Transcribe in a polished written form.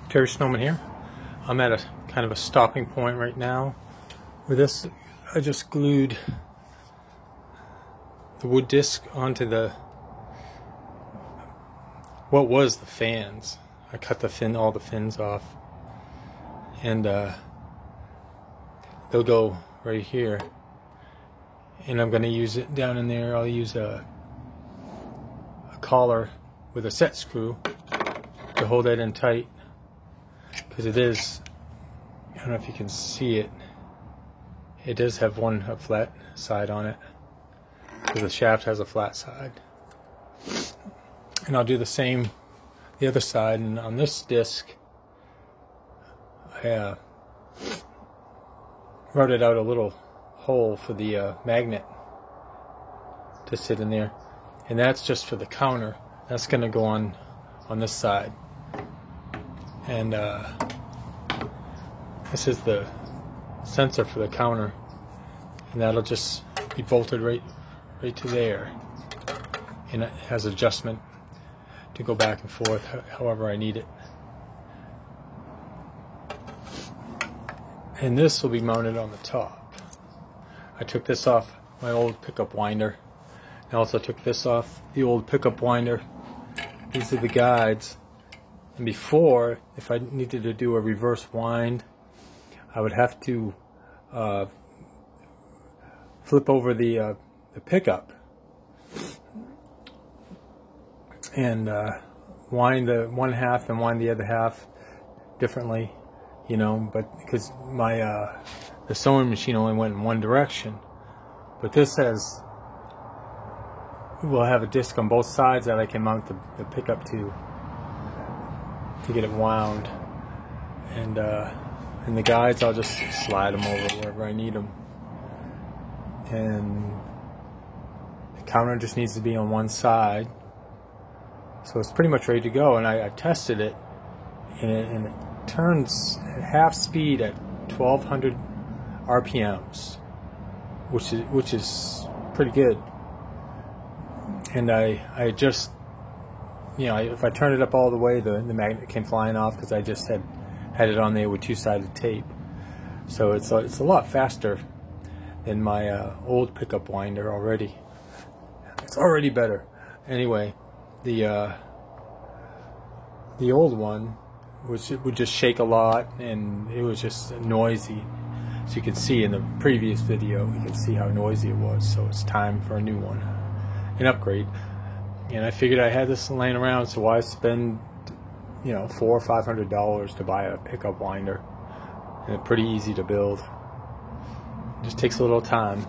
Terry Snowman here. I'm at a kind of a stopping point right now. With this, I just glued the wood disc onto what was the fans. I cut all the fins off, and they'll go right here. And I'm going to use it down in there. I'll use a collar with a set screw to hold that in tight, because it is, I don't know if you can see it, it does have a flat side on it, because the shaft has a flat side. And I'll do the same the other side. And on this disc, I routed out a little hole for the magnet to sit in there, and that's just for the counter. That's going to go on this side, and this is the sensor for the counter, and that'll just be bolted right to there, and it has adjustment to go back and forth however I need it. And this will be mounted on the top. I took this off my old pickup winder. I also took this off the old pickup winder. These are the guides. And before, if I needed to do a reverse wind, I would have to flip over the pickup and wind the one half and wind the other half differently, but because my the sewing machine only went in one direction. But this will have a disc on both sides that I can mount the pickup to get it wound, and the guides, I'll just slide them over wherever I need them, and the counter just needs to be on one side, so it's pretty much ready to go. And I tested it, and it turns at half speed at 1200 RPMs, which is pretty good. And I just, if I turn it up all the way, the magnet came flying off, because I just had it on there with two-sided tape. So it's a lot faster than my old pickup winder already. It's already better. Anyway, the old one would just shake a lot, and it was just noisy. So you can see in the previous video, you can see how noisy it was. So it's time for a new one, an upgrade. And I figured I had this laying around, so why spend $400 or $500 to buy a pickup winder? And it's pretty easy to build. It just takes a little time.